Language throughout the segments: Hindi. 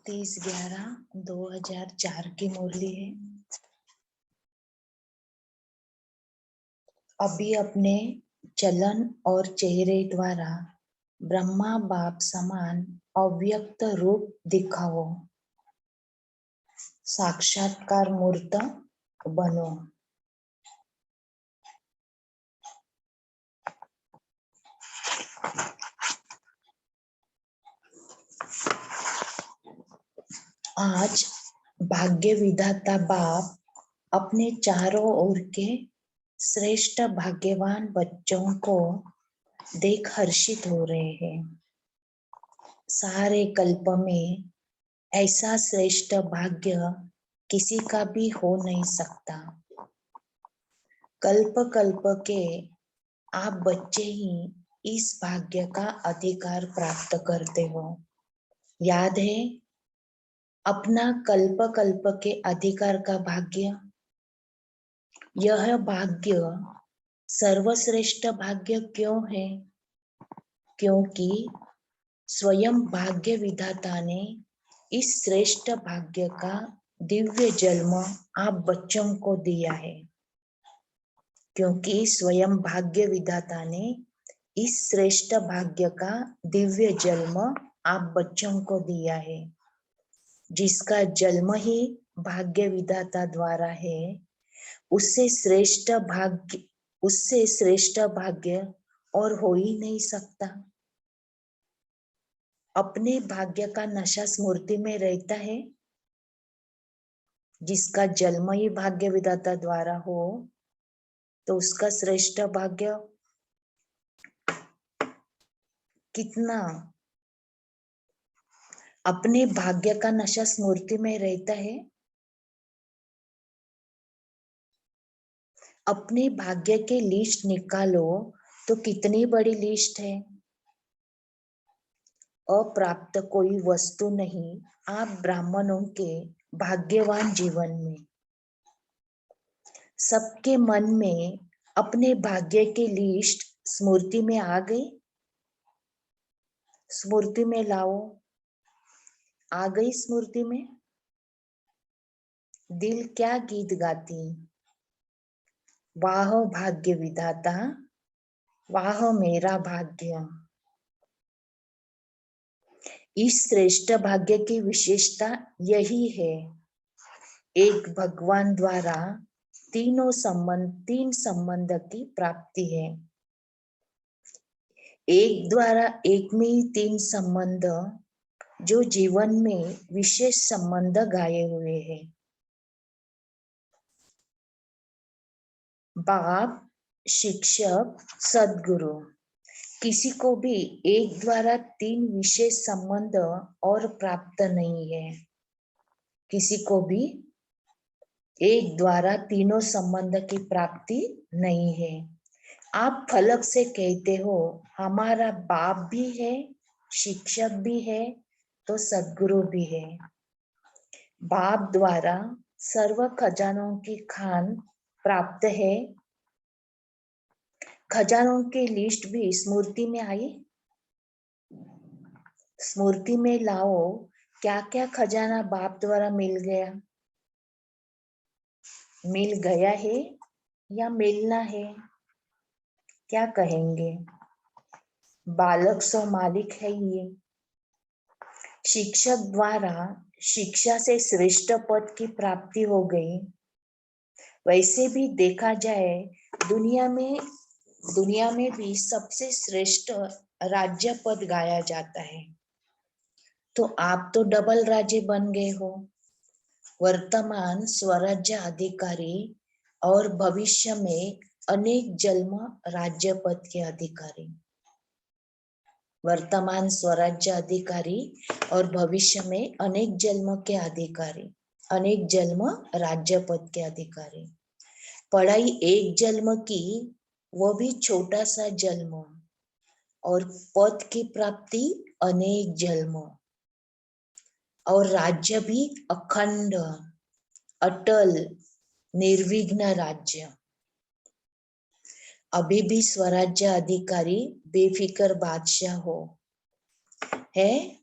30/11/2004 की मुरली है। अभी अपने चलन और चेहरे द्वारा ब्रह्मा बाप समान अव्यक्त रूप दिखाओ, साक्षात्कार मूर्त बनो। आज भाग्य विधाता बाप अपने चारों ओर के श्रेष्ठ भाग्यवान बच्चों को देख हर्षित हो रहे हैं। सारे कल्प में ऐसा श्रेष्ठ भाग्य किसी का भी हो नहीं सकता। कल्प कल्प के आप बच्चे ही इस भाग्य का अधिकार प्राप्त करते हो। याद है अपना कल्प कल्प के अधिकार का भाग्य। यह भाग्य सर्वश्रेष्ठ भाग्य क्यों है? क्योंकि स्वयं भाग्य विधाता ने इस श्रेष्ठ भाग्य का दिव्य जन्म आप बच्चों को दिया है। क्योंकि स्वयं भाग्य विधाता ने इस श्रेष्ठ भाग्य का दिव्य जन्म आप बच्चों को दिया है, जिसका जन्म ही भाग्य विधाता द्वारा है। उससे श्रेष्ठ भाग्य और हो ही नहीं सकता। अपने भाग्य का नशा स्मृति में रहता है। जिसका जन्म ही भाग्य विधाता द्वारा हो तो उसका श्रेष्ठ भाग्य कितना। अपने भाग्य का नशा स्मृति में रहता है। अपने भाग्य के लिस्ट निकालो तो कितनी बड़ी लिस्ट है। अप्राप्त कोई वस्तु नहीं आप ब्राह्मणों के भाग्यवान जीवन में। सबके मन में अपने भाग्य की लिस्ट स्मृति में आ गई। स्मृति में लाओ। आ गई स्मृति में। दिल क्या गीत गाती, वाह भाग्य विधाता, वाह मेरा भाग्य। इस श्रेष्ठ भाग्य की विशेषता यही है। एक भगवान द्वारा तीन संबंध की प्राप्ति है। एक द्वारा एक में ही तीन संबंध जो जीवन में विशेष संबंध गाए हुए हैं। बाप, शिक्षक, सद्गुरु। किसी को भी एक द्वारा तीन विशेष संबंध और प्राप्त नहीं है। किसी को भी एक द्वारा तीनों संबंध की प्राप्ति नहीं है। आप फलक से कहते हो हमारा बाप भी है, शिक्षक भी है, तो सद्गुरु भी है। बाप द्वारा सर्व खजानों की खान प्राप्त है। खजानों की लिस्ट भी स्मृति में आई। स्मृति में लाओ क्या क्या खजाना बाप द्वारा मिल गया। मिल गया है या मिलना है? क्या कहेंगे? बालक सो मालिक है ये। शिक्षक द्वारा शिक्षा से श्रेष्ठ पद की प्राप्ति हो गई। वैसे भी देखा जाए दुनिया में भी सबसे श्रेष्ठ राज्य पद गाया जाता है। तो आप तो डबल राज्य बन गए हो, वर्तमान स्वराज्य अधिकारी और भविष्य में अनेक जन्म राज्य पद के अधिकारी। वर्तमान स्वराज्य अधिकारी और भविष्य में अनेक जन्म के अधिकारी, अनेक जन्म राज्य पद के अधिकारी। पढ़ाई एक जन्म की, वो भी छोटा सा जन्म, और पद की प्राप्ति अनेक जन्म, और राज्य भी अखंड, अटल, निर्विघ्न राज्य। अभी भी स्वराज्य अधिकारी बेफिक्र बादशाह हो है।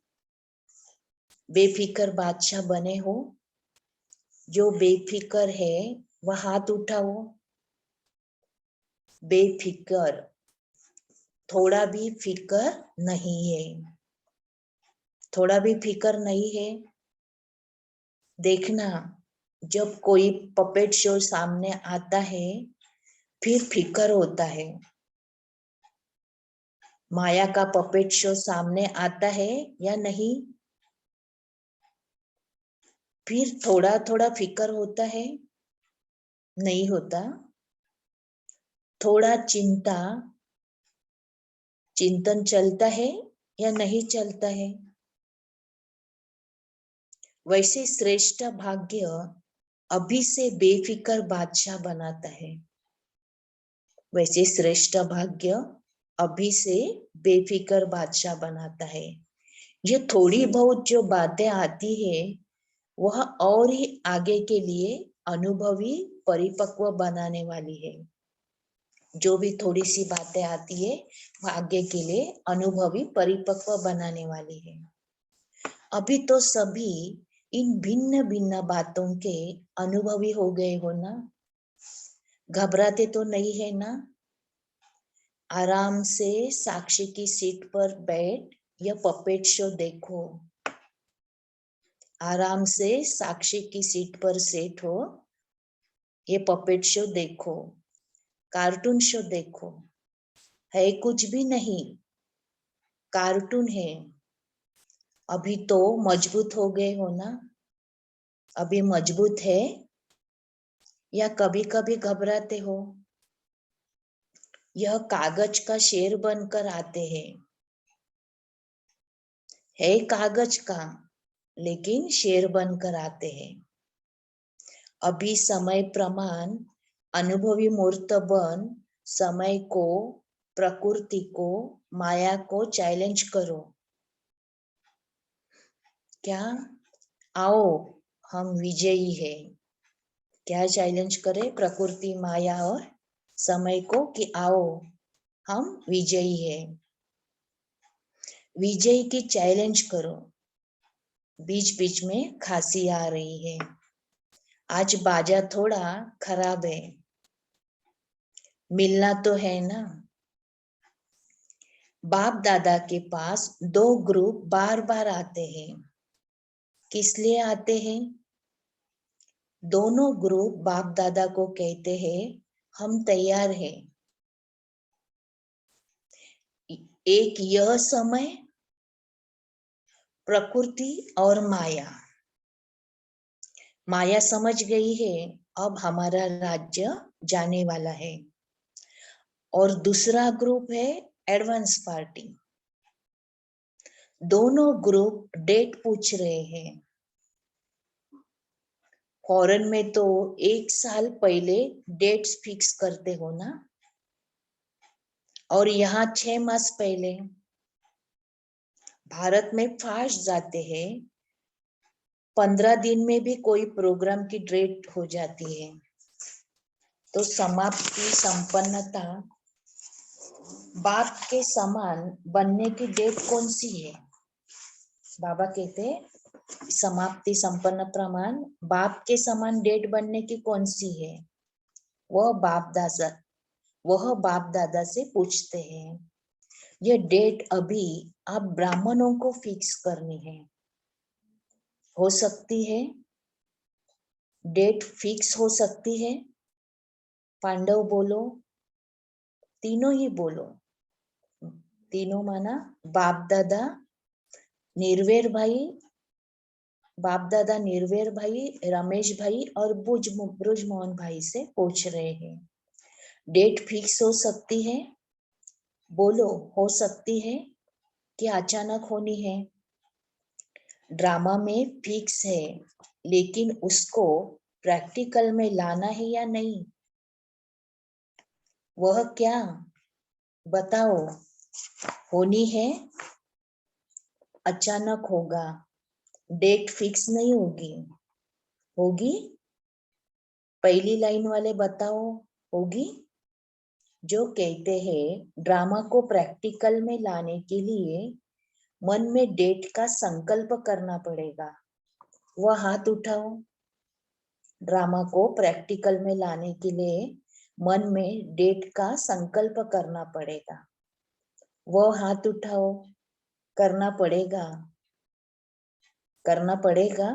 बेफिकर बादशाह बने हो? जो बेफिकर है वह हाथ उठाओ। बेफिकर, थोड़ा भी फिकर नहीं है, थोड़ा भी फिकर नहीं है। देखना, जब कोई पपेट शो सामने आता है फिर फिकर होता है। माया का पपेट शो सामने आता है या नहीं? फिर थोड़ा थोड़ा फिकर होता है? नहीं होता। थोड़ा चिंतन चलता है या नहीं चलता है? वैसे श्रेष्ठ भाग्य अभी से बेफिकर बादशाह बनाता है। वैसे श्रेष्ठ भाग्य अभी से बेफिकर बादशाह बनाता है। ये थोड़ी बहुत जो बातें आती है वह और ही आगे के लिए अनुभवी परिपक्व बनाने वाली है। जो भी थोड़ी सी बातें आती है वह आगे के लिए अनुभवी परिपक्व बनाने वाली है। अभी तो सभी इन भिन्न भिन्न बातों के अनुभवी हो गए हो ना? घबराते तो नहीं है ना? आराम से साक्षी की सीट पर बैठ यह पपेट शो देखो। आराम से साक्षी की सीट पर सेट हो, ये पपेट शो देखो, कार्टून शो देखो। है कुछ भी नहीं, कार्टून है। अभी तो मजबूत हो गए हो ना? अभी मजबूत है या कभी कभी घबराते हो? यह कागज का शेर बनकर आते हैं। है कागज का, लेकिन शेर बनकर आते हैं। अभी समय प्रमाण अनुभवी मूर्त बन समय को, प्रकृति को, माया को चैलेंज करो। क्या? आओ हम विजयी हैं। क्या चैलेंज करें? प्रकृति, माया और समय को कि आओ हम विजयी हैं। विजय की चैलेंज करो। बीच बीच में खांसी आ रही है। आज बाजा थोड़ा खराब है। मिलना तो है ना? बाप दादा के पास दो ग्रुप बार बार आते हैं। किस लिए आते हैं? दोनों ग्रुप बाप दादा को कहते हैं हम तैयार हैं। एक यह समय, प्रकृति और माया। माया समझ गई है अब हमारा राज्य जाने वाला है। और दूसरा ग्रुप है एडवांस पार्टी। दोनों ग्रुप डेट पूछ रहे हैं। फॉरेन में तो 1 साल पहले डेट्स फिक्स करते हो ना, और यहाँ 6 मास पहले। भारत में फास्ट जाते हैं, 15 दिन में भी कोई प्रोग्राम की डेट हो जाती है। तो समाप्ति, संपन्नता, बाप के समान बनने की डेट कौन सी है? बाबा कहते समाप्ति, संपन्न, प्रमाण, बाप के समान डेट बनने की कौन सी है? वह बाप दादा से पूछते हैं। यह डेट अभी आप ब्राह्मणों को फिक्स करनी है। हो सकती है डेट फिक्स हो सकती है? पांडव बोलो, तीनों ही बोलो। तीनों माना बाप दादा, निर्वेर भाई, बाप दादा निर्वेर भाई, रमेश भाई और ब्रुजमोहन भाई से पूछ रहे हैं। डेट फिक्स हो सकती है? बोलो, हो सकती है कि अचानक होनी है? ड्रामा में फिक्स है, लेकिन उसको प्रैक्टिकल में लाना है या नहीं? वह क्या? बताओ। होनी है, अचानक होगा, डेट फिक्स नहीं होगी। होगी? पहली लाइन वाले बताओ, होगी? जो कहते हैं ड्रामा को प्रैक्टिकल में लाने के लिए मन में डेट का संकल्प करना पड़ेगा। वह हाथ उठाओ। ड्रामा को प्रैक्टिकल में लाने के लिए मन में डेट का संकल्प करना पड़ेगा। वह हाथ उठाओ। करना पड़ेगा, करना पड़ेगा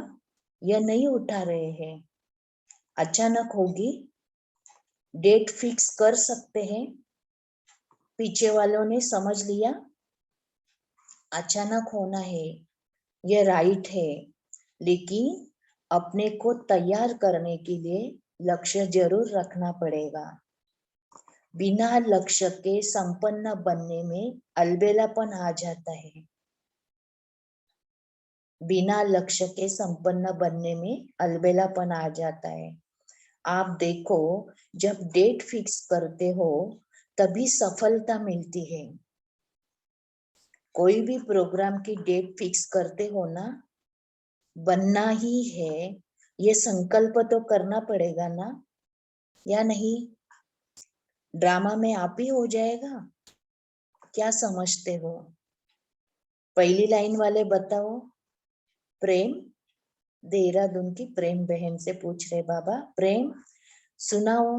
या नहीं उठा रहे हैं। अचानक होगी, डेट फिक्स कर सकते हैं। पीछे वालों ने समझ लिया, अचानक होना है, यह राइट है, लेकिन अपने को तैयार करने के लिए लक्ष्य जरूर रखना पड़ेगा। बिना लक्ष्य के संपन्न बनने में अलबेलापन आ जाता है। बिना लक्ष्य के संपन्न बनने में अलबेलापन आ जाता है। आप देखो, जब डेट फिक्स करते हो तभी सफलता मिलती है। कोई भी प्रोग्राम की डेट फिक्स करते हो ना, बनना ही है, ये संकल्प तो करना पड़ेगा ना, या नहीं? ड्रामा में आप ही हो जाएगा, क्या समझते हो? पहली लाइन वाले बताओ। प्रेम, देहरादून की प्रेम बहन से पूछ रहे बाबा, प्रेम सुनाओ।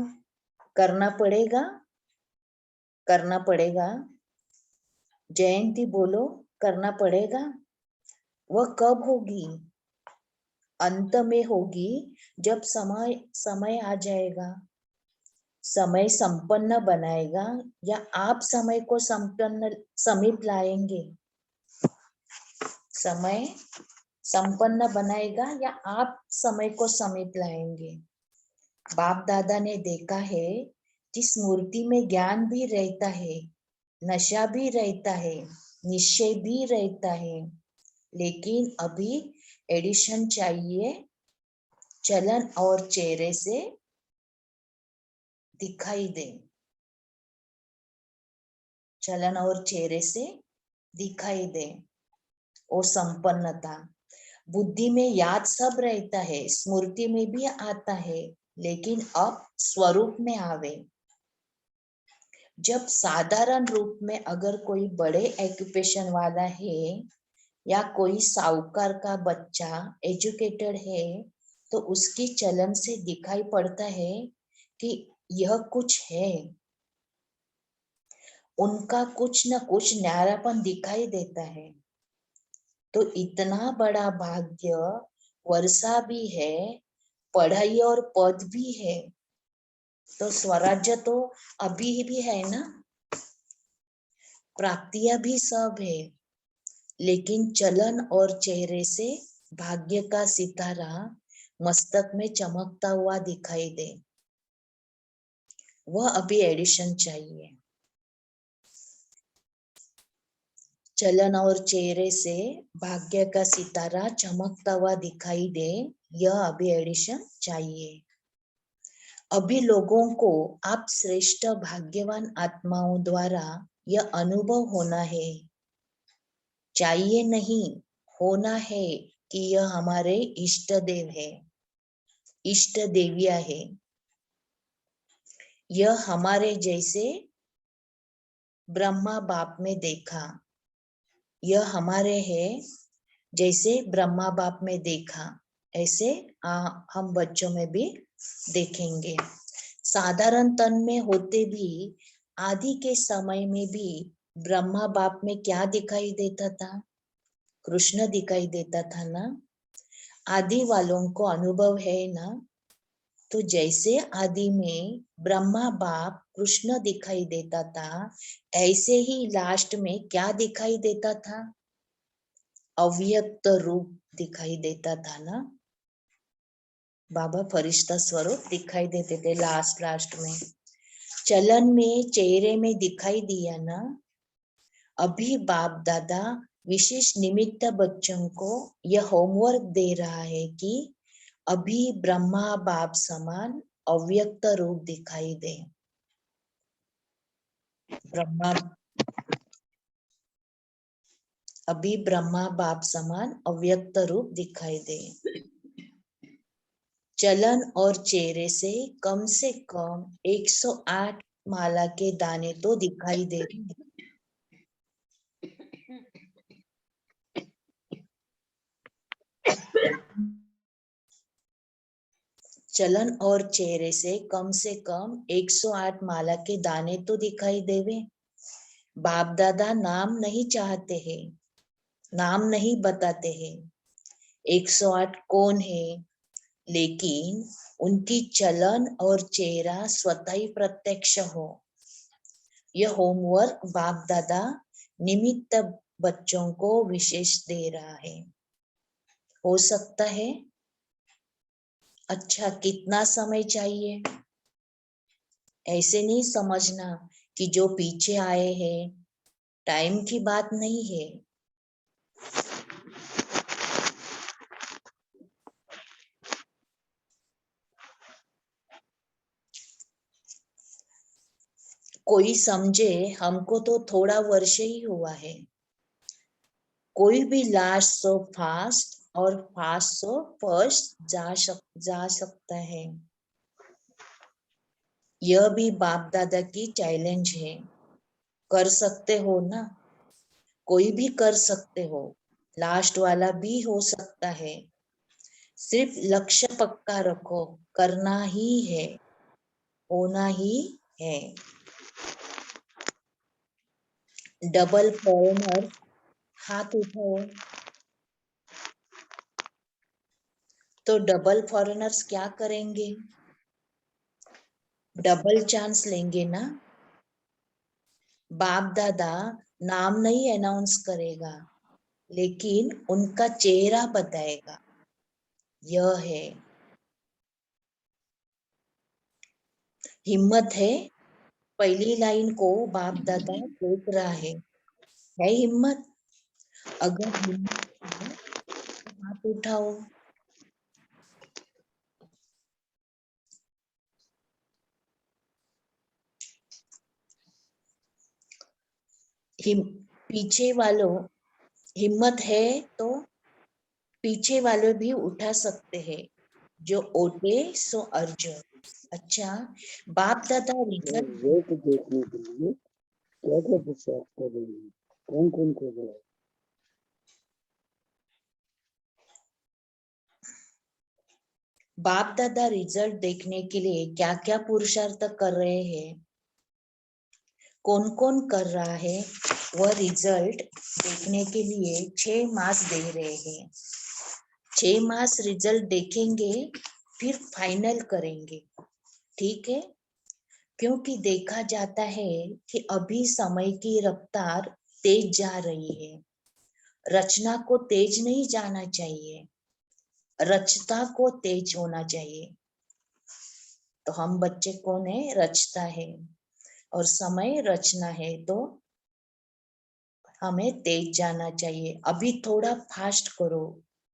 करना पड़ेगा, करना पड़ेगा। जयंती बोलो, करना पड़ेगा। वह कब होगी? अंत में होगी, जब समय आ जाएगा। समय संपन्न बनाएगा या आप समय को संपन्न समीप लाएंगे? समय संपन्न बनाएगा या आप समय को समीप लाएंगे? बाप दादा ने देखा है कि स्मृति में ज्ञान भी रहता है, नशा भी रहता है, निश्चय भी रहता है, लेकिन अभी एडिशन चाहिए। चलन और चेहरे से दिखाई दे, चलन और चेहरे से दिखाई दे वो संपन्नता। बुद्धि में याद सब रहता है, स्मृति में भी आता है, लेकिन अब स्वरूप में आवे। जब साधारण रूप में अगर कोई बड़े ऑक्यूपेशन वाला है या कोई साहूकार का बच्चा एजुकेटेड है, तो उसकी चलन से दिखाई पड़ता है कि यह कुछ है। उनका कुछ न कुछ न्यारापन दिखाई देता है। तो इतना बड़ा भाग्य, वर्षा भी है, पढ़ाई और पद भी है, तो स्वराज्य तो अभी भी है ना, प्राप्तियां भी सब है, लेकिन चलन और चेहरे से भाग्य का सितारा मस्तक में चमकता हुआ दिखाई दे, वह अभी एडिशन चाहिए। चलन और चेहरे से भाग्य का सितारा चमकता हुआ दिखाई दे, यह अभी एडिशन चाहिए। अभी लोगों को आप श्रेष्ठ भाग्यवान आत्माओं द्वारा यह अनुभव होना है, चाहिए नहीं, होना है कि यह हमारे इष्ट देव है, इष्ट देविया है। यह हमारे जैसे ब्रह्मा बाप में देखा, यह हमारे है जैसे ब्रह्मा बाप में देखा, ऐसे हम बच्चों में भी देखेंगे। साधारण तन में होते भी आदि के समय में भी ब्रह्मा बाप में क्या दिखाई देता था? कृष्ण दिखाई देता था ना। आदि वालों को अनुभव है ना। तो जैसे आदि में ब्रह्मा बाप कृष्ण दिखाई देता था, ऐसे ही लास्ट में क्या दिखाई देता था? अव्यक्त रूप दिखाई देता था ना। बाबा फरिश्ता स्वरूप दिखाई देते थे लास्ट में। चलन में चेहरे में दिखाई दिया ना। अभी बाप दादा विशेष निमित्त बच्चों को यह होमवर्क दे रहा है कि अभी ब्रह्मा बाप समान अव्यक्त रूप दिखाई दे। अभी ब्रह्मा बाप समान अव्यक्त रूप दिखाई दे। चलन और चेहरे से कम 108 माला के दाने तो दिखाई दे रहे हैं। चलन और चेहरे से कम 108 माला के दाने तो दिखाई देवे। बाप दादा नाम नहीं चाहते हैं, नाम नहीं बताते हैं 108 कौन है, लेकिन उनकी चलन और चेहरा स्वतः ही प्रत्यक्ष हो। यह होमवर्क बाप दादा निमित्त बच्चों को विशेष दे रहा है। हो सकता है। अच्छा, कितना समय चाहिए? ऐसे नहीं समझना कि जो पीछे आए हैं, टाइम की बात नहीं है। कोई समझे हमको तो थोड़ा वर्ष ही हुआ है। कोई भी लास्ट सो फास्ट और फास्ट सो फर्स्ट जा सकता है। यह भी बाप दादा की चैलेंज है। कर सकते हो ना? कोई भी कर सकते हो, लास्ट वाला भी हो सकता है। सिर्फ लक्ष्य पक्का रखो, करना ही है, होना ही है। डबल फॉरेनर हाथ उठाओ। तो डबल फॉरेनर्स क्या करेंगे? डबल चांस लेंगे ना। बाप दादा नाम नहीं अनाउंस करेगा, लेकिन उनका चेहरा बताएगा। यह है हिम्मत है। पहली लाइन को बाप दादा देख रहा है हिम्मत? अगर हिम्मत है तो हाथ उठाओ। पीछे वालों हिम्मत है तो पीछे वाले भी उठा सकते हैं। जो ओटे सो अर्जुन। अच्छा, बाप दादा रिजल्ट देखने के लिए क्या क्या पुरुषार्थ कर रही है, कौन कौन कर रहा है? बाप दादा रिजल्ट देखने के लिए क्या क्या पुरुषार्थ कर रहे हैं, कौन कौन कर रहा है, वह रिजल्ट देखने के लिए 6 मास दे रहे हैं। 6 मास रिजल्ट देखेंगे, फिर फाइनल करेंगे। ठीक है? क्योंकि देखा जाता है कि अभी समय की रफ्तार तेज जा रही है। रचना को तेज नहीं जाना चाहिए, रचता को तेज होना चाहिए। तो हम बच्चे कौन है? रचता है, और समय रचना है, तो हमें तेज जाना चाहिए। अभी थोड़ा फास्ट करो,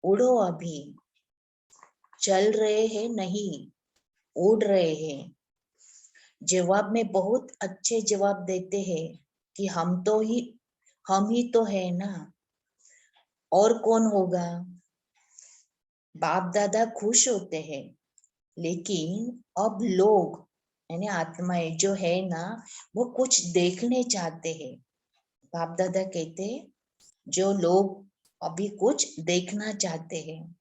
उड़ो। अभी चल रहे हैं नहीं, उड़ रहे हैं। जवाब में बहुत अच्छे जवाब देते हैं कि हम ही तो है ना, और कौन होगा? बाप दादा खुश होते हैं, लेकिन अब लोग यानी आत्माएं जो है ना, वो कुछ देखने चाहते हैं। बाप दादा कहते जो लोग अभी कुछ देखना चाहते हैं।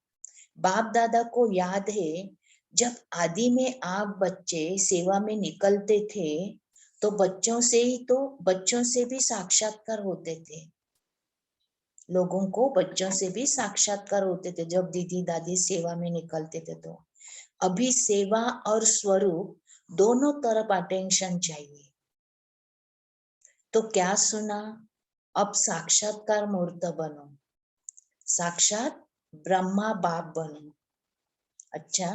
बाप दादा को याद है, जब आदि में आप बच्चे सेवा में निकलते थे, तो बच्चों से भी साक्षात्कार होते थे। लोगों को बच्चों से भी साक्षात्कार होते थे जब दीदी दादी सेवा में निकलते थे। तो अभी सेवा और स्वरूप दोनों तरफ अटेंशन चाहिए। तो क्या सुना? अब साक्षात्कार मूर्त बनो, साक्षात ब्रह्मा बाप बनो। अच्छा,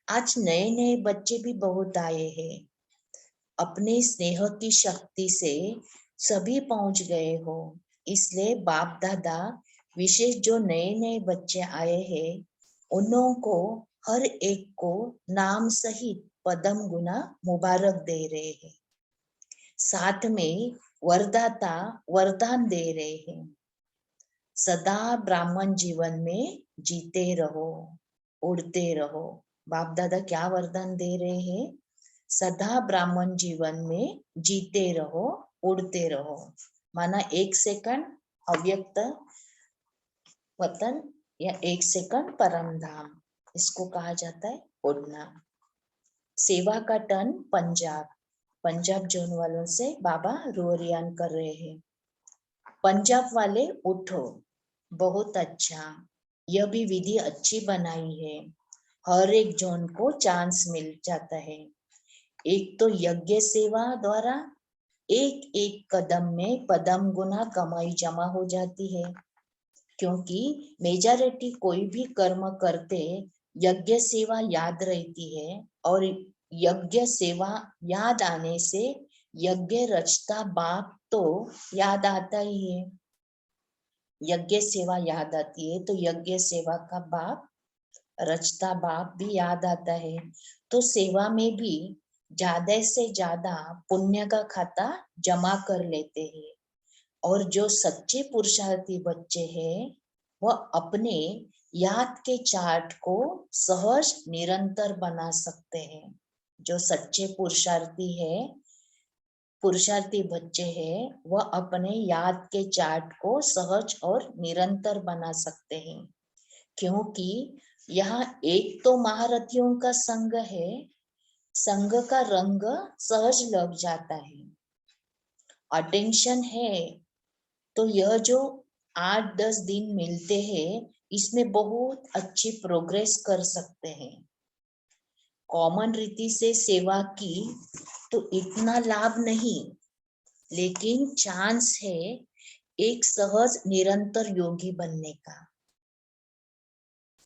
आज नए नए बच्चे भी बहुत आए हैं। अपने स्नेह की शक्ति से सभी पहुंच गए हो, इसलिए बाप दादा विशेष जो नए नए बच्चे आए हैं, उन्हों को हर एक को नाम सहित पदम गुना मुबारक दे रहे हैं। साथ में वरदाता वरदान दे रहे हैं। सदा ब्राह्मण जीवन में जीते रहो, उड़ते रहो। बाप दादा क्या वरदान दे रहे हैं? सदा ब्राह्मण जीवन में जीते रहो, उड़ते रहो। माना 1 सेकंड अव्यक्त वतन या 1 सेकंड परम धाम, इसको कहा जाता है उड़ना। सेवा का टर्न पंजाब जोन वालों से बाबा रोरियान कर रहे हैं। पंजाब वाले उठो, बहुत अच्छा, यह भी विधि अच्छी बनाई है, हर एक जोन को चांस मिल जाता है। एक तो यज्ञ सेवा द्वारा एक एक कदम में पदम गुना कमाई जमा हो जाती है, क्योंकि मेजॉरिटी कोई भी कर्म करते यज्ञ सेवा याद रहती है, और यज्ञ सेवा याद आने से यज्ञ रचता बाप तो याद आता ही है। यज्ञ सेवा याद आती है तो यज्ञ सेवा का बाप रचता बाप भी याद आता है। तो सेवा में भी ज्यादा से ज्यादा पुण्य का खाता जमा कर लेते हैं, और जो सच्चे पुरुषार्थी बच्चे हैं वह अपने याद के चार्ट को सहज निरंतर बना सकते हैं। जो सच्चे पुरुषार्थी बच्चे हैं वह अपने याद के चार्ट को सहज और निरंतर बना सकते हैं, क्योंकि यहाँ एक तो महारथियों का संग है, संग का रंग सहज लग जाता है, अटेंशन है। तो यह जो 8-10 दिन मिलते हैं इसमें बहुत अच्छी प्रोग्रेस कर सकते हैं। कॉमन रीति से सेवा की तो इतना लाभ नहीं, लेकिन चांस है एक सहज निरंतर योगी बनने का।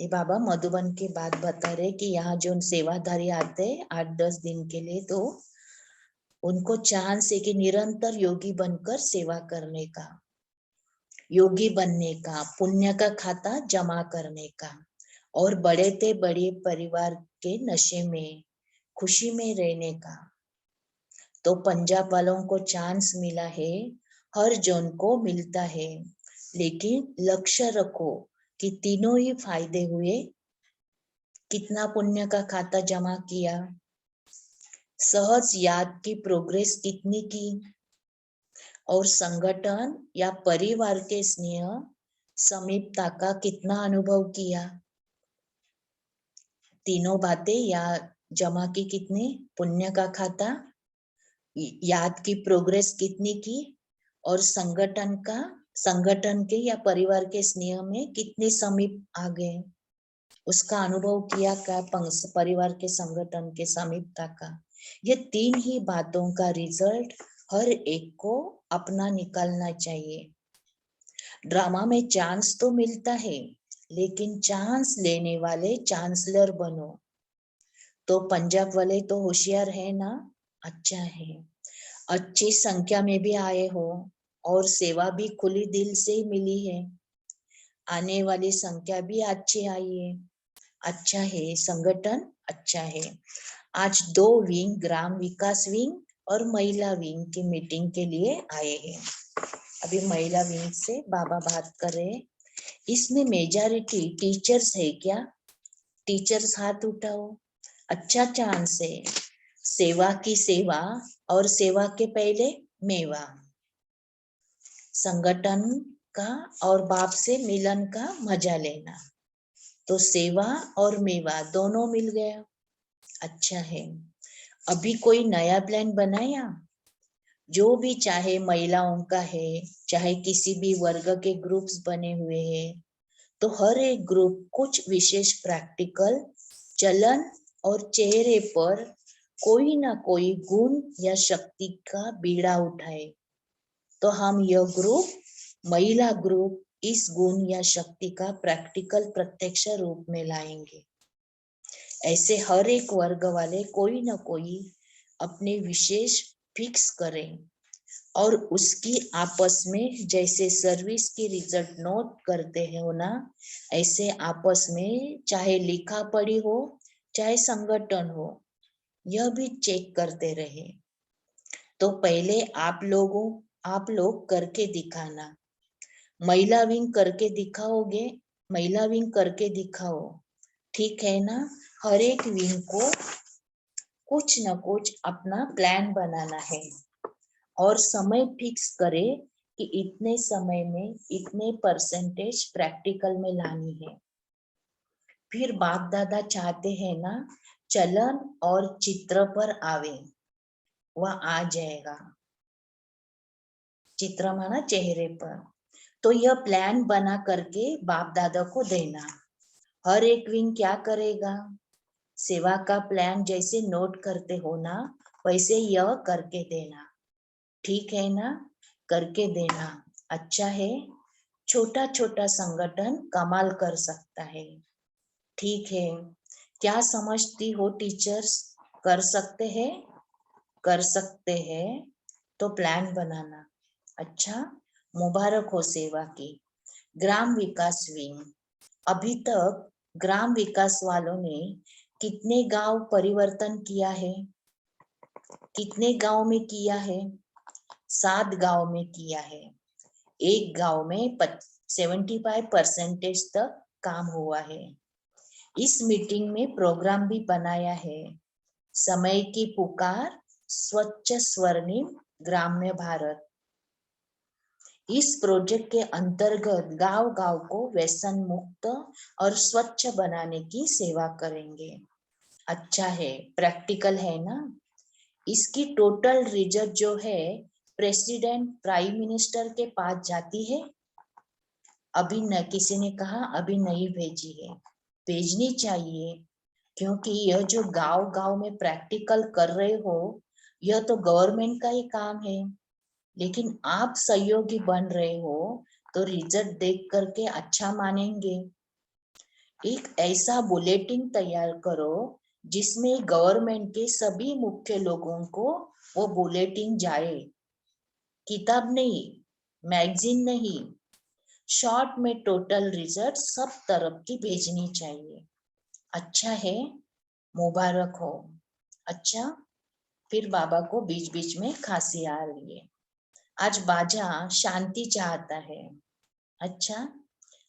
ये बाबा मधुबन की बात बता रहे कि यहाँ जो सेवाधारी आते हैं 8-10 दिन के लिए, तो उनको चांस है कि निरंतर योगी बनकर सेवा करने का, योगी बनने का, पुण्य का खाता जमा करने का, और बड़े ते बड़े परिवार के नशे में खुशी में रहने का। तो पंजाब वालों को चांस मिला है, हर जोन को मिलता है, लेकिन लक्ष्य रखो कि तीनों ही फायदे हुए। कितना पुण्य का खाता जमा किया, सहज याद की प्रोग्रेस कितनी की, और संगठन या परिवार के स्नेह समीपता का कितना अनुभव किया। तीनों बातें या जमा की कितनी, पुण्य का खाता, याद की प्रोग्रेस कितनी की, और संगठन के या परिवार के स्नेह में कितने समीप आ गए, उसका अनुभव किया का परिवार के संगठन के समीपता का। ये तीन ही बातों का रिजल्ट हर एक को अपना निकालना चाहिए। ड्रामा में चांस तो मिलता है, लेकिन चांस लेने वाले चांसलर बनो। तो पंजाब वाले तो होशियार है ना, अच्छा है, अच्छी संख्या में भी आए हो, और सेवा भी खुली दिल से मिली है, आने वाली संख्या भी अच्छी आई है, अच्छा है, संगठन अच्छा है। आज 2 विंग, ग्राम विकास विंग और महिला विंग की मीटिंग के लिए आए हैं। अभी महिला विंग से बाबा बात कर रहे हैं। इसमें मेजॉरिटी टीचर्स है क्या? टीचर्स हाथ उठाओ, अच्छा चांस है। सेवा की सेवा, और सेवा के पहले मेवा, संगठन का और बाप से मिलन का मजा लेना। तो सेवा और मेवा दोनों मिल गया, अच्छा है। अभी कोई नया प्लान बनाया? जो भी, चाहे महिलाओं का है, चाहे किसी भी वर्ग के ग्रुप्स बने हुए हैं, तो हर एक ग्रुप कुछ विशेष प्रैक्टिकल चलन और चेहरे पर कोई ना कोई गुण या शक्ति का बीड़ा उठाए। तो हम यह ग्रुप, महिला ग्रुप, इस गुण या शक्ति का प्रैक्टिकल प्रत्यक्ष रूप में लाएंगे। ऐसे हर एक वर्ग वाले कोई ना कोई अपने विशेष फिक्स करें, और उसकी आपस में जैसे सर्विस की रिजल्ट नोट करते हैं ना, ऐसे आपस में चाहे लिखा पढ़ी हो चाहे संगठन हो, यह भी चेक करते रहे। तो पहले आप लोग करके दिखाना। महिला विंग करके दिखाओगे, महिला विंग करके दिखाओ, ठीक है ना। हर एक विंग को कुछ न कुछ अपना प्लान बनाना है, और समय फिक्स करे कि इतने समय में इतने परसेंटेज प्रैक्टिकल में लानी है। फिर बाप दादा चाहते हैं ना चलन और चित्र पर आवे, वह आ जाएगा। चित्र माना चेहरे पर। तो यह प्लान बना करके बाप दादा को देना। हर एक विंग क्या करेगा, सेवा का प्लान जैसे नोट करते हो ना, वैसे यह करके देना। ठीक है ना, करके देना। अच्छा है, छोटा छोटा संगठन कमाल कर सकता है। ठीक है, क्या समझती हो टीचर्स, कर सकते हैं? कर सकते हैं, तो प्लान बनाना। अच्छा, मुबारक हो सेवा की। ग्राम विकास विंग, अभी तक ग्राम विकास वालों ने कितने गांव परिवर्तन किया है? कितने गांव में किया है? 7 गांव में किया है। एक गांव में 75% तक काम हुआ है। इस मीटिंग में प्रोग्राम भी बनाया है, समय की पुकार, स्वच्छ स्वर्णिम ग्राम्य भारत। इस प्रोजेक्ट के अंतर्गत गांव गांव को व्यसन मुक्त और स्वच्छ बनाने की सेवा करेंगे। अच्छा है, प्रैक्टिकल है ना। इसकी टोटल रिजल्ट जो है प्रेसिडेंट प्राइम मिनिस्टर के पास जाती है। अभी न किसी ने कहा अभी नहीं भेजी है, भेजनी चाहिए, क्योंकि यह जो गांव गांव में प्रैक्टिकल कर रहे हो, यह तो गवर्नमेंट का ही काम है, लेकिन आप सहयोगी बन रहे हो तो रिजल्ट देख करके अच्छा मानेंगे। एक ऐसा बुलेटिन तैयार करो जिसमें गवर्नमेंट के सभी मुख्य लोगों को वो बुलेटिन जाए। किताब नहीं, मैगजीन नहीं, शॉर्ट में टोटल रिजल्ट सब तरफ की भेजनी चाहिए। अच्छा है, मुबारक हो। अच्छा, फिर बाबा को बीच बीच में खांसी आ रही है। आज बाजा शांति चाहता है। अच्छा,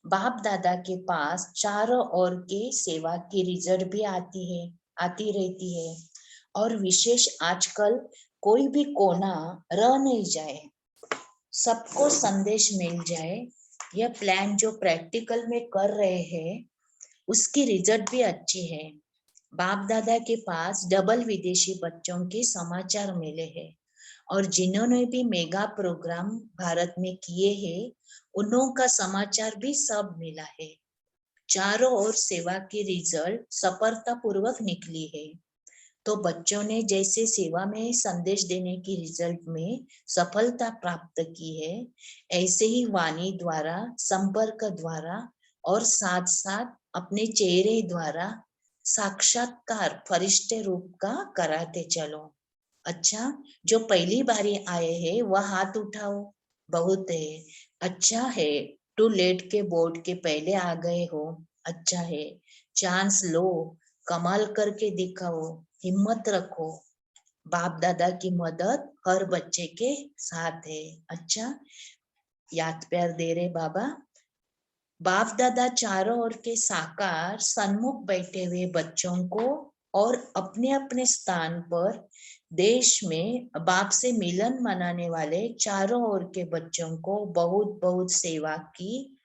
बाप दादा के पास चारों ओर के सेवा की रिजल्ट भी आती रहती है। और विशेष आजकल कोई भी कोना रह नहीं जाए, सबको संदेश मिल जाए। यह प्लान जो प्रैक्टिकल में कर रहे हैं उसकी रिजल्ट भी अच्छी है। बाप दादा के पास डबल विदेशी बच्चों के समाचार मिले हैं, और जिन्होंने भी मेगा प्रोग्राम भारत में किए हैं उन्हों का समाचार भी सब मिला है। चारों ओर सेवा की रिजल्ट सफलता पूर्वक निकली है। तो बच्चों ने जैसे सेवा में संदेश देने की रिजल्ट में सफलता प्राप्त की है, ऐसे ही वाणी द्वारा, संपर्क द्वारा और साथ साथ अपने चेहरे द्वारा साक्षात्कार फरिश्ते रूप का कराते चलो। अच्छा, जो पहली बारी आए हैं वह हाथ उठाओ, बहुत है। अच्छा है, टू लेट के बोर्ड के पहले आ गए हो। अच्छा है, चांस लो, कमाल करके दिखाओ, हिम्मत रखो। बाप दादा की मदद हर बच्चे के साथ है। अच्छा, याद प्यार दे रहे बाबा। बाप दादा चारों ओर के साकार सन्मुख बैठे हुए बच्चों को और अपने अपने स्थान पर देश में बाप से मिलन मनाने वाले चारों ओर के बच्चों को बहुत बहुत सेवा की,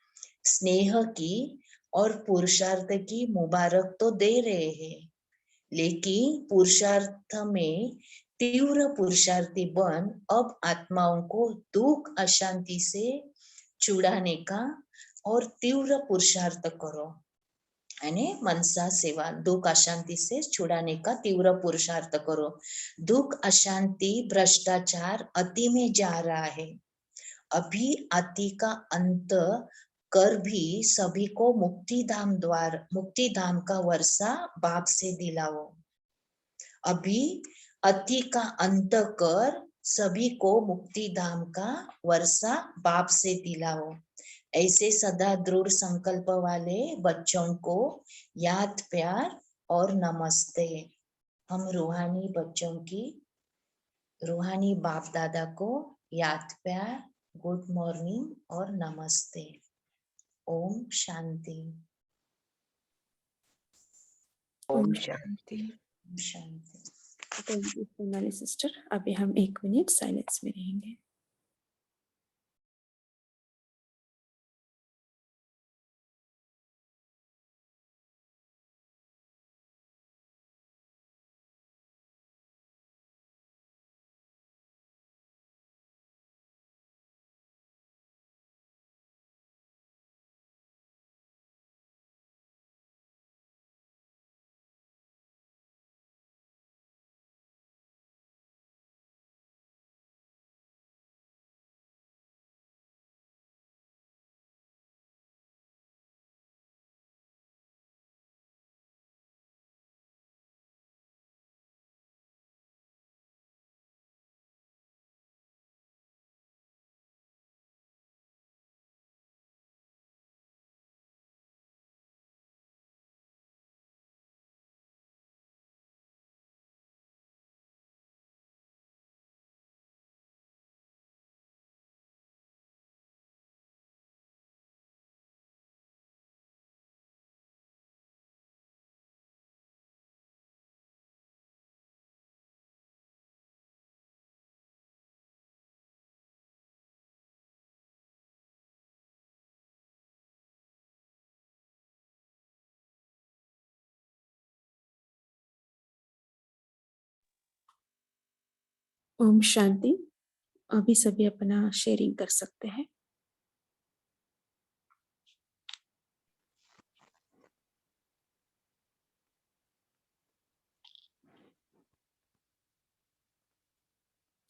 स्नेह की और पुरुषार्थ की मुबारक तो दे रहे हैं, लेकिन पुरुषार्थ में तीव्र पुरुषार्थी बन अब आत्माओं को दुख अशांति से छुड़ाने का और तीव्र पुरुषार्थ करो। यानी मनसा सेवा, दुख अशांति से छुड़ाने का तीव्र पुरुषार्थ करो। दुख अशांति भ्रष्टाचार अति में जा रहा है, अभी अति का अंत कर भी सभी को मुक्ति धाम का वर्षा बाप से दिलाओ। अभी अति का अंत कर सभी को मुक्ति धाम का वर्षा बाप से दिलाओ। ऐसे सदा दृढ़ संकल्प वाले बच्चों को याद प्यार और नमस्ते। हम रूहानी बच्चों की, रूहानी बाप दादा को याद प्यार, गुड मॉर्निंग और नमस्ते। ओम शांति। ओम शांति। शांति। Thank you Sonali sister. अभी हम 1 मिनट साइलेंस में रहेंगे। ओम शांति। अभी सभी अपना शेयरिंग कर सकते हैं।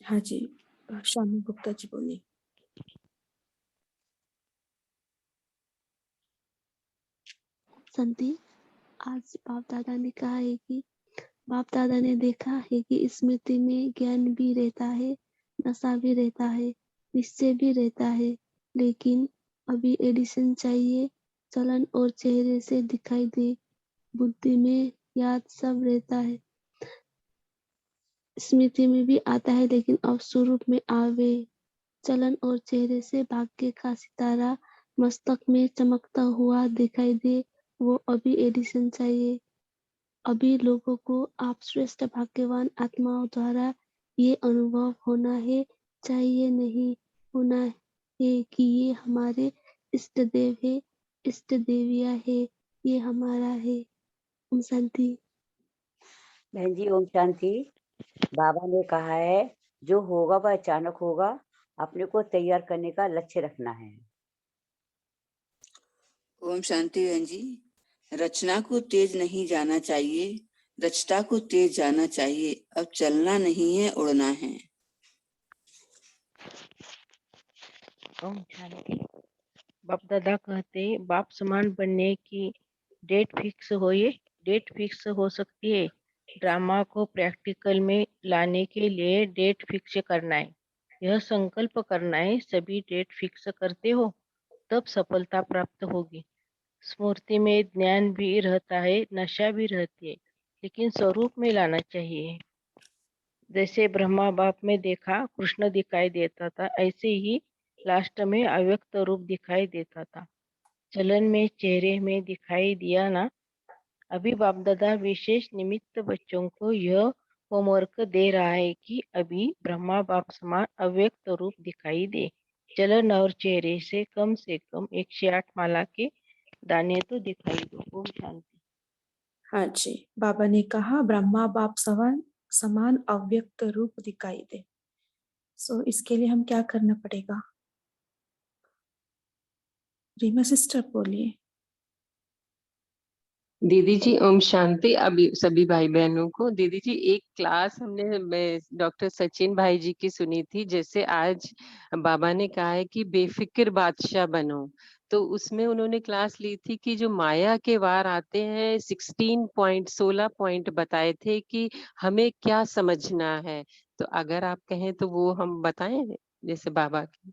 हाँ जी, शामी गुप्ता जी बोलिए। संति, आज बाप दादा ने कहा है कि बाप दादा ने देखा है कि स्मृति में ज्ञान भी रहता है, नशा भी रहता है, निश्चय भी रहता है, लेकिन अभी एडिशन चाहिए, चलन और चेहरे से दिखाई दे, बुद्धि में याद सब रहता है, स्मृति में भी आता है, लेकिन अब स्वरूप में आवे, चलन और चेहरे से भाग्य का सितारा मस्तक में चमकता हुआ दिखाई दे, वो अभी एडिशन चाहिए। अभी लोगों को आप श्रेष्ठ भाग्यवान आत्माओं द्वारा ये अनुभव होना है, चाहिए नहीं होना है कि ये हमारे इष्ट देव है, इष्ट देविया है, ये हमारा है। ओम शांति। बहन जी ओम शांति। बाबा ने कहा है जो होगा वह अचानक होगा, अपने को तैयार करने का लक्ष्य रखना है। ओम शांति बहन जी। रचना को तेज नहीं जाना चाहिए, रचता को तेज जाना चाहिए। अब चलना नहीं है, उड़ना है। ओम शांति। बाप दादा कहते बाप समान बनने की डेट फिक्स हो सकती है। ड्रामा को प्रैक्टिकल में लाने के लिए डेट फिक्स करना है, यह संकल्प करना है। सभी डेट फिक्स करते हो तब सफलता प्राप्त होगी। स्मृति में ज्ञान भी रहता है, नशा भी रहती है, लेकिन स्वरूप में लाना चाहिए। जैसे ब्रह्मा बाप में देखा कृष्ण दिखाई देता था, ऐसे ही लास्ट में अव्यक्त रूप दिखाई देता था, चलन में चेहरे में दिखाई दिया ना। अभी बाप दादा विशेष निमित्त बच्चों को यह होमवर्क दे रहा है कि अभी ब्रह्मा बाप समान अव्यक्त रूप दिखाई दे, चलन और चेहरे से कम 108 माला के दाने तो दिखाई दो। ओम शांति। हाँ जी, बाबा ने कहा ब्रह्मा बाप समान अव्यक्त रूप दिखाई दे। सो इसके लिए हम क्या करना पड़ेगा? रीमा सिस्टर बोलिए। दीदी जी ओम शांति। अभी सभी भाई बहनों को दीदी जी एक क्लास हमने डॉक्टर सचिन भाई जी की सुनी थी। जैसे आज बाबा ने कहा है कि बेफिक्र बादशाह बनो, तो उसमें उन्होंने क्लास ली थी कि जो माया के वार आते हैं 16 पॉइंट बताए थे कि हमें क्या समझना है। तो अगर आप कहें तो वो हम बताएं जैसे बाबा की।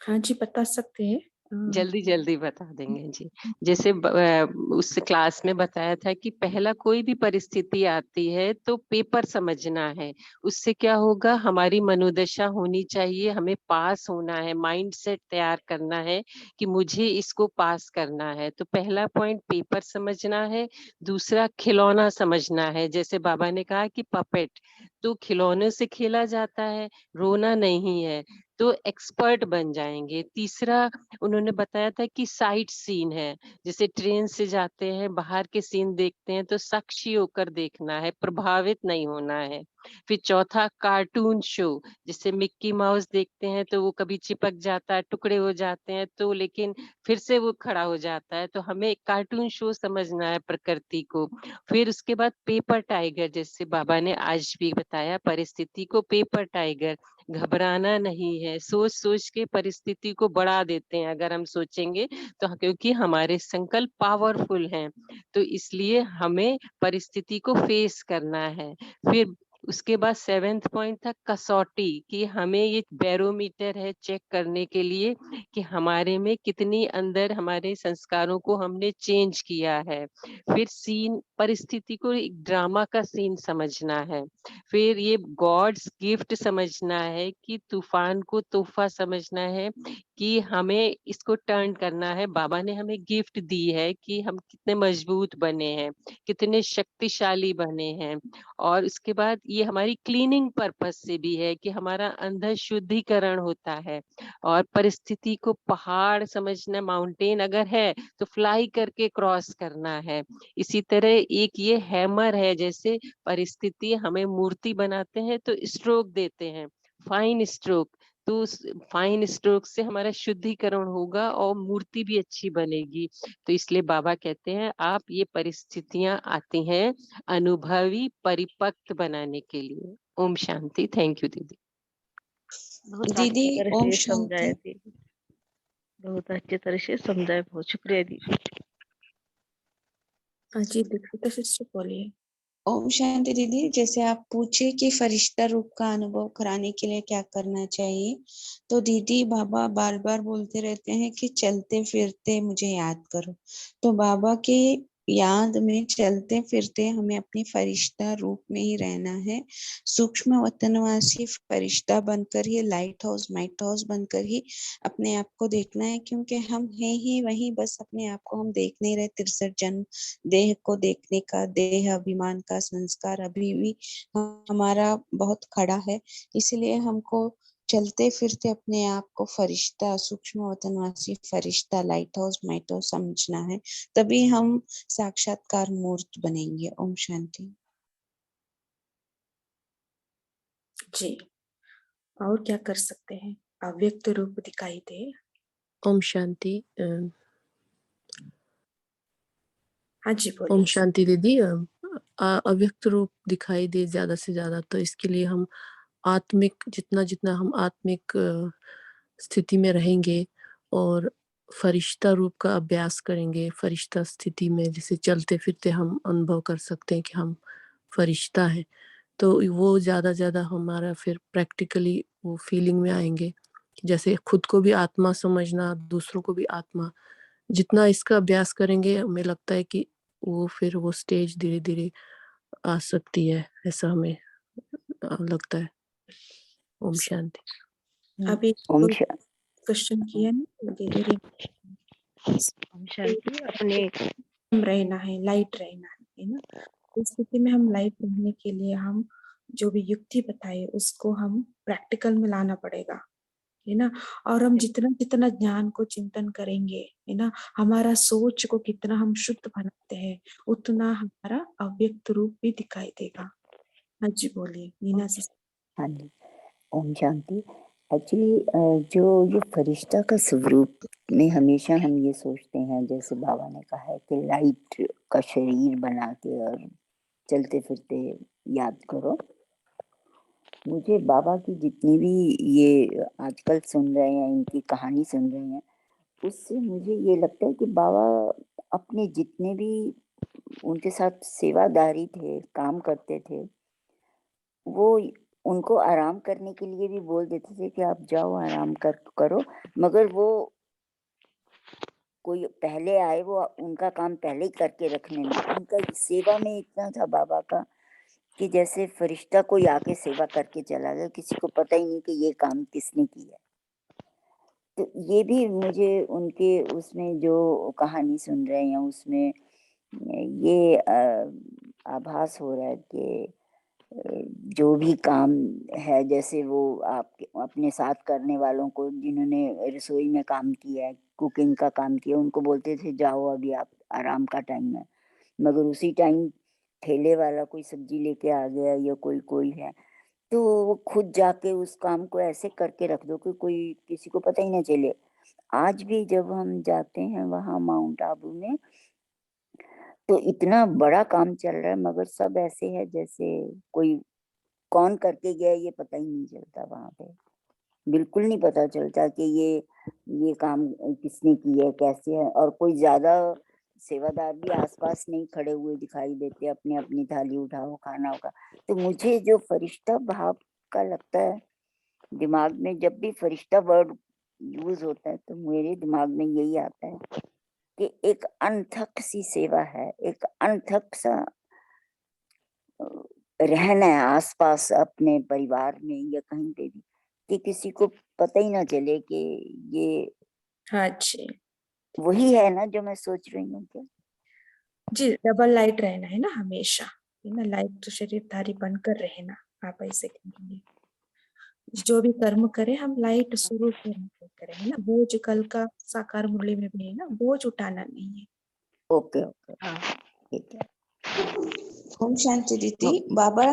हाँ जी, बता सकते हैं। जल्दी बता देंगे जी। जैसे उस क्लास में बताया था कि पहला कोई भी परिस्थिति आती है तो पेपर समझना है, उससे क्या होगा, हमारी मनोदशा होनी चाहिए, हमें पास होना है, माइंड सेट तैयार करना है कि मुझे इसको पास करना है। तो पहला पॉइंट पेपर समझना है। दूसरा खिलौना समझना है। जैसे बाबा ने कहा कि पपेट तो खिलौने से खेला जाता है, रोना नहीं है, तो एक्सपर्ट बन जाएंगे। तीसरा उन्होंने बताया था कि साइट सीन है, जैसे ट्रेन से जाते हैं, बाहर के सीन देखते हैं तो साक्षी होकर देखना है, प्रभावित नहीं होना है। फिर चौथा कार्टून शो, जैसे मिक्की माउस देखते हैं तो वो कभी चिपक जाता है, टुकड़े हो जाते हैं, तो लेकिन फिर से वो खड़ा हो जाता है। तो हमें कार्टून शो समझना है प्रकृति को। फिर उसके बाद पेपर टाइगर, जैसे बाबा ने आज भी बताया परिस्थिति को पेपर टाइगर, घबराना नहीं है, सोच सोच के परिस्थिति को बढ़ा देते हैं अगर हम सोचेंगे तो, क्योंकि हमारे संकल्प पावरफुल हैं, तो इसलिए हमें परिस्थिति को फेस करना है। फिर उसके बाद 7th पॉइंट था कसौटी, कि हमें ये बैरोमीटर है चेक करने के लिए कि हमारे में कितनी अंदर हमारे संस्कारों को हमने चेंज किया है। फिर सीन, परिस्थिति को एक ड्रामा का सीन समझना है। फिर ये गॉड्स गिफ्ट समझना है कि तूफान को तोहफा समझना है, कि हमें इसको टर्न करना है। बाबा ने हमें गिफ्ट दी है कि हम कितने मजबूत बने हैं, कितने शक्तिशाली बने हैं। और उसके बाद ये हमारी क्लीनिंग पर्पस से भी है कि हमारा अंदर शुद्धिकरण होता है। और परिस्थिति को पहाड़ समझना, माउंटेन अगर है तो फ्लाई करके क्रॉस करना है। इसी तरह एक ये हैमर है, जैसे परिस्थिति हमें मूर्ति बनाते हैं तो स्ट्रोक देते हैं, फाइन स्ट्रोक, तो उस फाइन स्ट्रोक से हमारा शुद्धिकरण होगा और मूर्ति भी अच्छी बनेगी। तो इसलिए बाबा कहते हैं आप ये परिस्थितियां आती हैं अनुभवी परिपक्व बनाने के लिए। ओम शांति। थैंक यू दीदी। बहुत दीदी अच्छी तरह ओम से शांति। समझाया दीदी, बहुत अच्छी तरह से समझाया, बहुत शुक्रिया दीदी। हाँ जी दीक्षिता सिस्टर बोलिए। ओम शांति दीदी, जैसे आप पूछे कि फरिश्ता रूप का अनुभव कराने के लिए क्या करना चाहिए, तो दीदी बाबा बार बार बोलते रहते हैं कि चलते फिरते मुझे याद करो। तो बाबा के याद में चलते फिरते हमें अपनी फरिश्ता रूप में ही रहना है। सूक्ष्म वतनवासी फरिश्ता बनकर ही, लाइट हाउस बनकर ही अपने आप को देखना है, क्योंकि हम हैं ही वही, बस अपने आप को हम देख नहीं रहे। 63 जन्म देह को देखने का, देह अभिमान का संस्कार अभी भी हमारा बहुत खड़ा है। इसलिए हमको चलते फिरते अपने आप को फरिश्ता, सूक्ष्म वतनवासी फरिश्ता, लाइट हाउस माइट हाउस समझना है, तभी हम साक्षात्कार मूर्त बनेंगे। ओम शांति। जी, और क्या कर सकते हैं? अव्यक्त रूप दिखाई दे। ओम शांति। हाँ जी ओम बोलिए। शांति दीदी। अव्यक्त रूप दिखाई दे ज्यादा से ज्यादा, तो इसके लिए हम आत्मिक, जितना जितना हम आत्मिक स्थिति में रहेंगे और फरिश्ता रूप का अभ्यास करेंगे, फरिश्ता स्थिति में जैसे चलते फिरते हम अनुभव कर सकते हैं कि हम फरिश्ता हैं, तो वो ज्यादा हमारा फिर प्रैक्टिकली वो फीलिंग में आएंगे। जैसे खुद को भी आत्मा समझना, दूसरों को भी आत्मा, जितना इसका अभ्यास करेंगे हमें लगता है कि वो फिर वो स्टेज धीरे धीरे आ सकती है, ऐसा हमें लगता है। ओम शांति। अभी ओम क्वेश्चन किया ना धीरे धीरे ओम शांति। अपने रहना है, लाइट रहना है ना। इस स्थिति में हम लाइट रहने के लिए हम जो भी युक्ति बताए उसको हम प्रैक्टिकल में लाना पड़ेगा, है ना। और हम जितना जितना ज्ञान को चिंतन करेंगे, है ना, हमारा सोच को कितना हम शुद्ध बनाते हैं, उतना हमारा अव्यक्त रूप भी दिखाई देगा। हाँ जी बोलिए मीना से। हाँ जी, ओम शांति। एक्चुअली जो ये फरिश्ता का स्वरूप में हमेशा हम ये सोचते हैं, जैसे बाबा ने कहा है कि लाइट का शरीर बना के और चलते फिरते याद करो। मुझे बाबा की जितनी भी ये आजकल सुन रहे हैं, इनकी कहानी सुन रहे हैं, उससे मुझे ये लगता है कि बाबा अपने जितने भी उनके साथ सेवादारी थे, काम करते थे, वो उनको आराम करने के लिए भी बोल देते थे कि आप जाओ आराम करो, मगर वो कोई पहले आए, वो उनका काम पहले ही करके रखने में, उनका सेवा में इतना था बाबा का कि जैसे फरिश्ता कोई आके सेवा करके चला गया, किसी को पता ही नहीं कि ये काम किसने किया। तो ये भी मुझे उनके उसमें जो कहानी सुन रहे हैं उसमें ये आभास हो रहा है कि जो भी काम है, जैसे वो आपके अपने साथ करने वालों को, जिन्होंने रसोई में काम किया है, कुकिंग का काम किया, उनको बोलते थे जाओ अभी आप आराम का टाइम है, मगर उसी टाइम ठेले वाला कोई सब्जी लेके आ गया या कोई है, तो वो खुद जाके उस काम को ऐसे करके रख दो कि कोई किसी को पता ही ना चले। आज भी जब हम जाते हैं वहाँ माउंट आबू में, तो इतना बड़ा काम चल रहा है, मगर सब ऐसे है जैसे कोई कौन करके गया ये पता ही नहीं चलता। वहाँ पे बिल्कुल नहीं पता चलता कि ये काम किसने किया है, कैसे है, और कोई ज्यादा सेवादार भी आसपास नहीं खड़े हुए दिखाई देते, अपनी अपनी थाली उठाओ खाना होगा। तो मुझे जो फरिश्ता भाव का लगता है दिमाग में, जब भी फरिश्ता वर्ड यूज होता है तो मेरे दिमाग में यही आता है कि एक अनथक सी सेवा है, एक अनथक सा रहना है आसपास अपने परिवार में या कहीं पे भी, कि किसी को पता ही ना चले कि ये हाँ जी वही है ना जो मैं सोच रही हूँ। क्या जी, डबल लाइट रहना है ना हमेशा, है ना। लाइट तो शरीरधारी बनकर रहना, आप ऐसे कहेंगे। जो भी कर्म करें हम लाइट स्वरूप में रहकर करें, है ना। बोझ कल का साकार मुरली में भी है ना, बोझ उठाना नहीं है। ओके हाँ ठीक है। ओम शांति दीदी। बाबा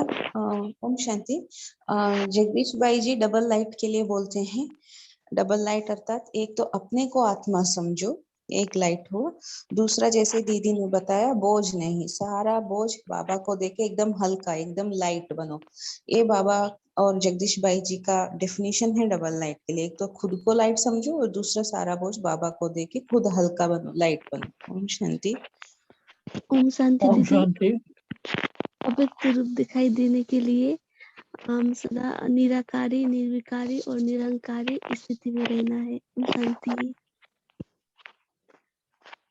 ओम शांति। जगदीश भाई जी डबल लाइट के लिए बोलते हैं। डबल लाइट अर्थात एक तो अपने को आत्मा समझो, एक लाइट हो। दूसरा जैसे दीदी ने बताया, बोझ नहीं, सारा बोझ बाबा को देके एकदम हल्का, एकदम लाइट बनो। ये बाबा और जगदीश भाई जी का डेफिनेशन है डबल लाइट के लिए। एक तो खुद को लाइट समझो और दूसरा सारा बोझ बाबा को देके खुद हल्का बनो, लाइट बनो। ओम शांति। ओम शांति ओम दीदी। शांति। अव्यक्त रूप दिखाई देने के लिए हम सदा निराकारी, निर्विकारी और निरंकारी स्थिति में रहना है। ओम शांति।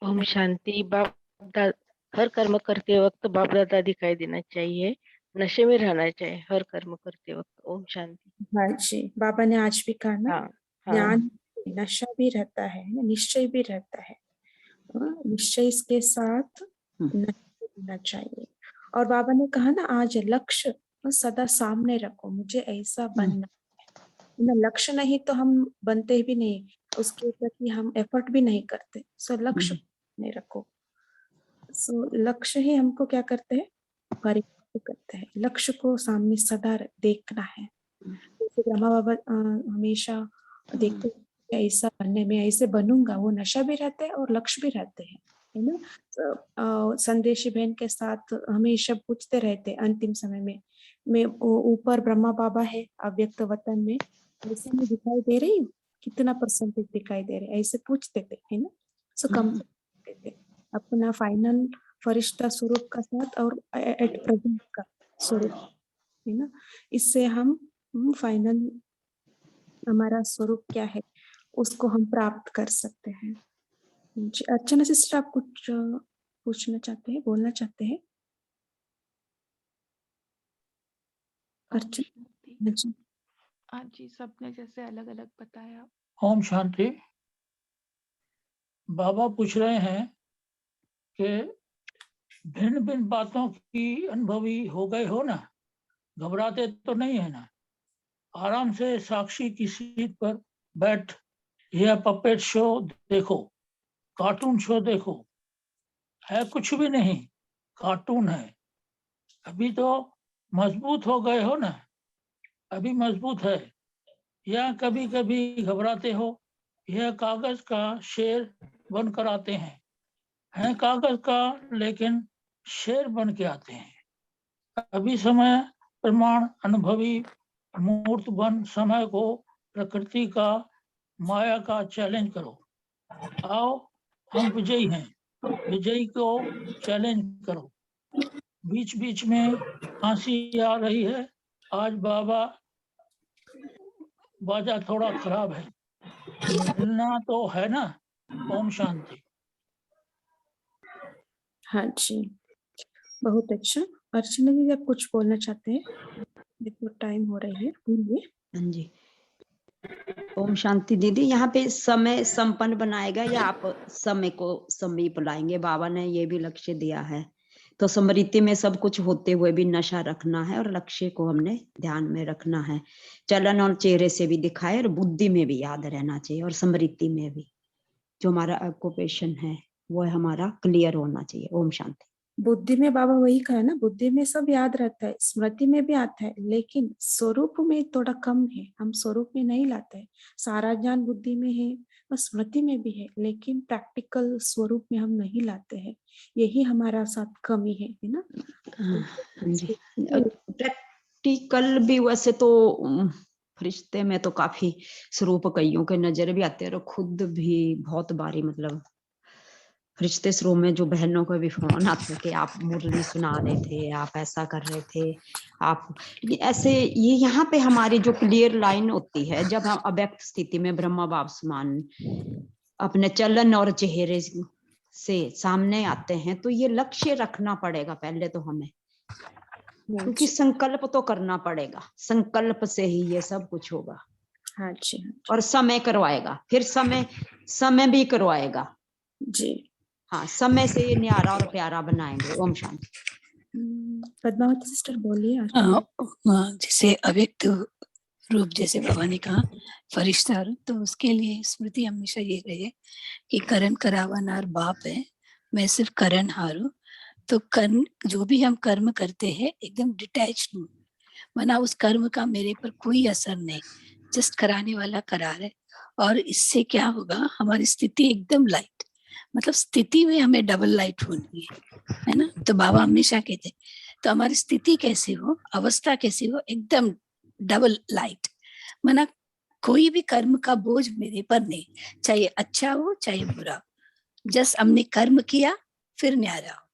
ओम शांति। हर कर्म करते वक्त बाप दादा दिखाई देना चाहिए, नशे में रहना चाहिए हर कर्म करते वक्त। ओम शांति। हाँ जी, बाबा ने आज भी कहा ना, हाँ हाँ ज्ञान नशा भी रहता है, निश्चय भी रहता है। निश्चय इसके साथ नशा होना चाहिए। और बाबा ने कहा ना, आज लक्ष्य सदा सामने रखो, मुझे ऐसा बनना है ना। लक्ष्य नहीं तो हम बनते भी नहीं, उसके प्रति हम एफर्ट भी नहीं करते। सो लक्ष्य नहीं रखो। सो लक्ष्य ही हमको क्या करते हैं, परिवर्तित करते हैं। लक्ष्य को सामने सदा देखना है। जैसे ब्रह्मा बाबा हमेशा देखते हैं, ऐसा बनने में, ऐसे बनूंगा। वो नशा भी रहते हैं और लक्ष्य भी रहते हैं, है ना। संदेशी बहन के साथ हमेशा पूछते रहते अंतिम समय में, मैं ऊपर ब्रह्मा बाबा है अव्यक्त वतन में, ऐसे में दिखाई दे रही हूँ, कितना परसेंटेज दिखाई दे रहे, ऐसे पूछते थे, है ना। सो कम थे अपना फाइनल फरिश्ता स्वरूप का साथ और एट प्रेजेंट का स्वरूप, है ना। इससे हम फाइनल हमारा स्वरूप क्या है उसको हम प्राप्त कर सकते हैं। जी, अर्चना सिस्टर, आप कुछ पूछना चाहते हैं, बोलना चाहते हैं? अर्चना जी। हाँ जी, सबने जैसे अलग अलग बताया। ओम शांति। बाबा पूछ रहे हैं कि भिन्न भिन्न बातों की अनुभवी हो गए हो ना, घबराते तो नहीं है ना? आराम से साक्षी की सीट पर बैठ यह पपेट शो देखो, कार्टून शो देखो। है कुछ भी नहीं, कार्टून है। अभी तो मजबूत हो गए हो ना, अभी मजबूत है। या कभी कभी घबराते हो, यह कागज का शेर बनकर आते हैं कागज का, लेकिन शेर बन के आते हैं। अभी समय प्रमाण अनुभवी मूर्त बन समय को प्रकृति का, माया का चैलेंज करो। आओ हम विजयी हैं, विजयी को चैलेंज करो। बीच बीच में खांसी आ रही है, आज बाजा थोड़ा खराब है, मिलना तो है ना। ओम शांति। हाँ जी, बहुत अच्छा। अर्चना जी, आप कुछ बोलना चाहते हैं? देखो टाइम हो रही है, बोलिए। हाँ जी। ओम शांति दीदी। यहाँ पे समय संपन्न बनाएगा या आप समय को समीप लाएंगे? बाबा ने ये भी लक्ष्य दिया है, तो स्मृति में सब कुछ होते हुए भी नशा रखना है और लक्ष्य को हमने ध्यान में रखना है। चलन और चेहरे से भी दिखाए और बुद्धि में भी याद रहना चाहिए और स्मृति में भी जो हमारा ऑक्यूपेशन है वो हमारा क्लियर होना चाहिए। ओम शांति। बुद्धि में बाबा वही कहा ना, बुद्धि में सब याद रहता है, स्मृति में भी आता है, लेकिन स्वरूप में थोड़ा कम है। हम स्वरूप में नहीं लाते हैं। सारा ज्ञान बुद्धि में है और स्मृति में भी है, लेकिन प्रैक्टिकल स्वरूप में हम नहीं लाते हैं। यही हमारा साथ कमी है ना। प्रैक्टिकल भी वैसे तो फरिश्ते में तो काफी स्वरूप कईयों के नजर भी आते हैं और खुद भी बहुत बारी मतलब फरिश्ते स्वरूप में जो बहनों को भी फोन आते कि आप मुरली सुना रहे थे, आप ऐसा कर रहे थे, आप ऐसे। ये यहाँ पे हमारी जो क्लियर लाइन होती है, जब हम अव्यक्त स्थिति में ब्रह्मा बाप समान अपने चलन और चेहरे से सामने आते हैं, तो ये लक्ष्य रखना पड़ेगा पहले तो हमें, क्योंकि संकल्प तो करना पड़ेगा। संकल्प से ही ये सब कुछ होगा। हाँ जी। और समय करवाएगा, फिर समय भी करवाएगा जी। हाँ, समय से ये न्यारा और प्यारा बनाएंगे। ओम शांति। पद्मावती सिस्टर बोलिए। जैसे अव्यक्त रूप, जैसे बाबा ने कहा फरिश्ता रूप, तो उसके लिए स्मृति हमेशा ये रहे कि करण करावनार बाप है, मैं सिर्फ करण हारू। तो कर्म, जो भी हम कर्म करते हैं एकदम डिटैच्ड हूँ, वरना उस कर्म का मेरे पर कोई असर नहीं, जस्ट कराने वाला करा रहे। और इससे क्या होगा, हमारी स्थिति एकदम लाइट, मतलब स्थिति में हमें डबल लाइट होनी है ना। तो बाबा हमेशा कहते हैं, तो हमारी स्थिति कैसी हो, अवस्था कैसी हो, एकदम डबल लाइट, मना कोई भी कर्म का बोझ मेरे पर नहीं, चाहे अच्छा हो चाहे बुरा हो, जस्ट हमने कर्म किया फिर न्यारा हो।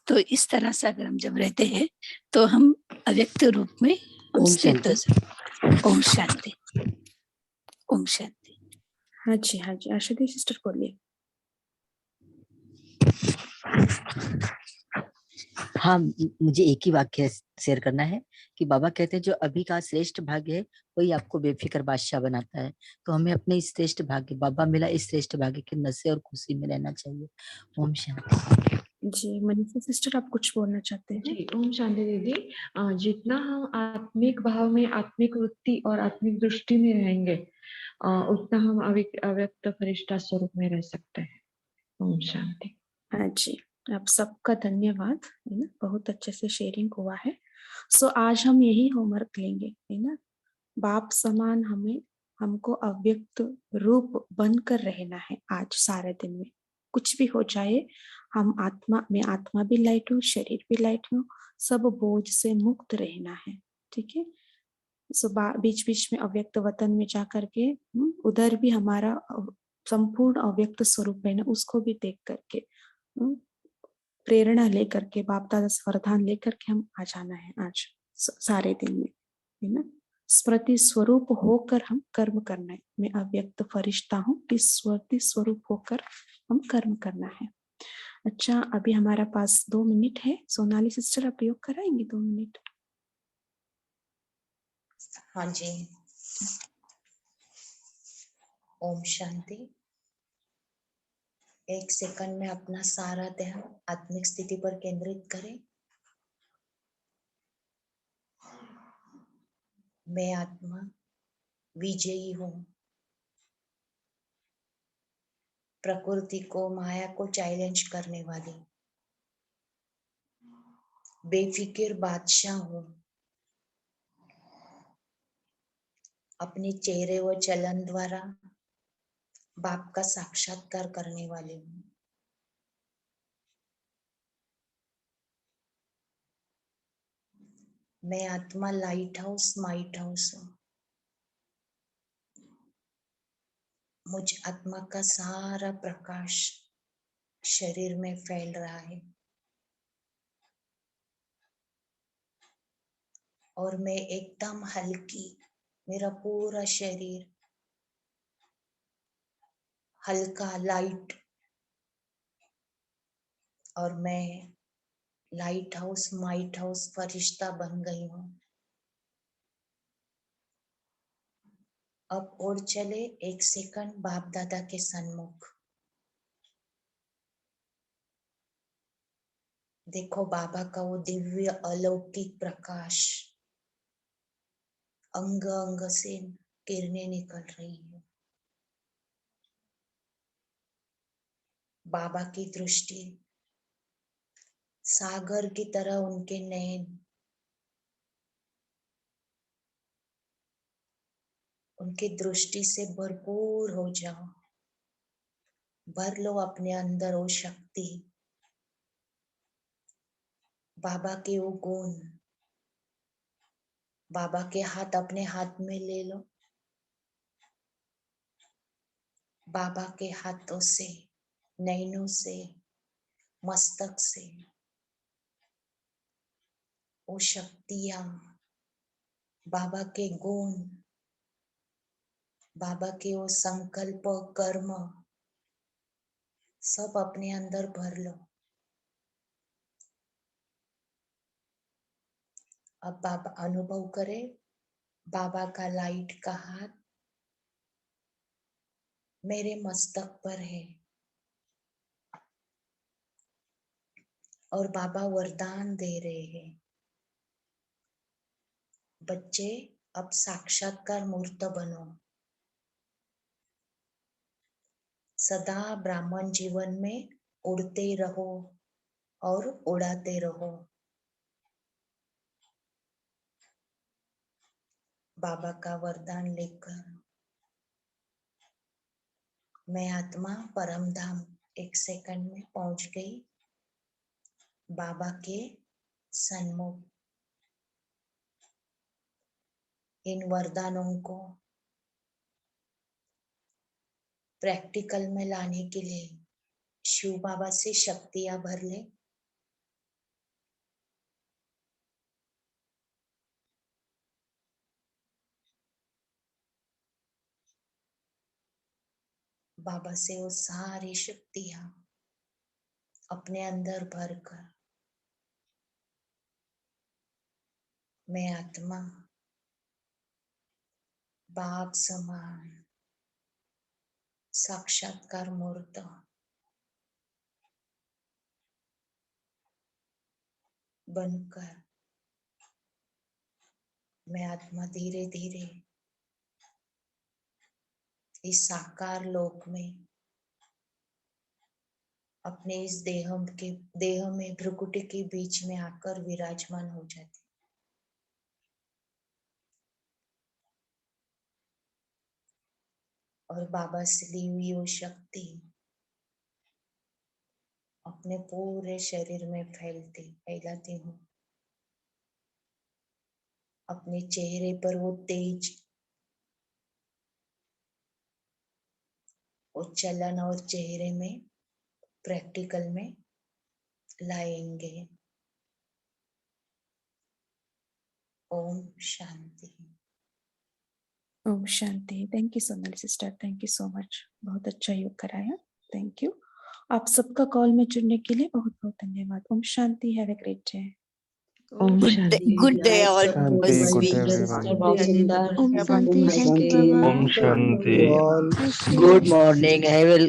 तो इस तरह से अगर हम जब रहते हैं तो हम अव्यक्त रूप में हम ओम स्थित हो शांति। सकते। ओम शांति। ओम शांति। हाँ जी, आशा सिस्टर बोलिए। हाँ, मुझे एक ही वाक्य शेयर करना है कि बाबा कहते हैं जो अभी का श्रेष्ठ भाग्य है वही आपको बेफिक्र बादशाह बनाता है। तो हमें अपने इस श्रेष्ठ भाग्य, बाबा मिला इस श्रेष्ठ भाग्य के नशे और खुशी में रहना चाहिए। ओम शांति। जी, मनीषा सिस्टर आप कुछ बोलना चाहते हैं? जी, ओम शांति दीदी। जितना हम आत्मिक भाव में, आत्मिक वृत्ति और आत्मिक दृष्टि में रहेंगे, उतना हम अव्यक्त फरिश्ता स्वरूप में रह सकते हैं। ओम शांति। हाँ जी, आप सबका धन्यवाद, है ना, बहुत अच्छे से शेयरिंग हुआ है। सो आज हम यही होमवर्क लेंगे, है ना, बाप समान हमको अव्यक्त रूप बनकर रहना है आज सारे दिन में। कुछ भी हो जाए, हम आत्मा भी लाइट हो, शरीर भी लाइट हो, सब बोझ से मुक्त रहना है, ठीक है। सो बीच बीच में अव्यक्त वतन में जा करके उधर भी हमारा संपूर्ण अव्यक्त स्वरूप है ना, उसको भी देख करके प्रेरणा लेकर के, बाप दादा से वरदान लेकर के हम आ जाना है आज सारे दिन में, है ना। स्मृति स्वरूप होकर हम कर्म करना है। मैं अव्यक्त फरिश्ता हूँ, इस स्मृति स्वरूप होकर हम कर्म करना है। अच्छा, अभी हमारा पास 2 मिनट है। सोनाली सिस्टर आप योग कराएंगे 2 मिनट? हाँ जी। ओम शांति। 1 सेकंड में अपना सारा ध्यान आत्मिक स्थिति पर केंद्रित करें। मैं आत्मा विजयी हूँ, प्रकृति को, माया को चैलेंज करने वाली बेफिक्र बादशाह हूँ, अपने चेहरे व चलन द्वारा बाप का साक्षात्कार करने वाली हूँ। मैं आत्मा लाइट हाउस, माइट हाउस हूँ, मुझ आत्मा का सारा प्रकाश शरीर में फैल रहा है और मैं एकदम हल्की, मेरा पूरा शरीर हल्का, लाइट, और मैं लाइट हाउस, माइट हाउस फरिश्ता बन गई हूँ। अब और चले 1 सेकंड बाप दादा के सन्मुख। देखो बाबा का वो दिव्य अलौकिक प्रकाश, अंग अंग से किरणें निकल रही है। बाबा की दृष्टि सागर की तरह, उनके नयन उनकी दृष्टि से भरपूर हो जाओ। भर लो अपने अंदर वो शक्ति, बाबा के वो गुण। बाबा के हाथ अपने हाथ में ले लो। बाबा के हाथों से, नैनों से, मस्तक से वो शक्तियां, बाबा के गुण, बाबा के वो संकल्प, कर्म सब अपने अंदर भर लो। अब बाबा अनुभव करे, बाबा का लाइट का हाथ मेरे मस्तक पर है और बाबा वरदान दे रहे हैं, बच्चे अब साक्षात्कार मूर्त बनो, सदा ब्राह्मण जीवन में उड़ते रहो, और उड़ाते रहो। बाबा का वरदान लेकर मैं आत्मा परम धाम 1 सेकंड में पहुंच गई बाबा के सन्मुख। इन वरदानों को प्रैक्टिकल में लाने के लिए शिव बाबा से शक्तियां भर ले। बाबा से वो सारी शक्तियां अपने अंदर भरकर मैं आत्मा बाप समान साक्षात्कार मूर्त बनकर मैं आत्मा धीरे धीरे इस साकार लोक में अपने इस देह में भ्रुकुटी के बीच में आकर विराजमान हो जाती। और बाबा से ली हुई वो शक्ति अपने पूरे शरीर में फैलाती हूँ। अपने चेहरे पर वो तेज, वो चलन और चेहरे में प्रैक्टिकल में लाएंगे। ओम शांति। ओम शांति। Thank you Sonal sister, thank you so much. बहुत अच्छा योग कराया, थैंक यू। आप सबका कॉल में जुड़ने के लिए बहुत बहुत धन्यवाद। ओम शांति। Have a great day. ओम शांति। Good day all. Shanti, good day everyone. ओम शांति। थैंक यू बाबा। Om Shanti. Good morning. I will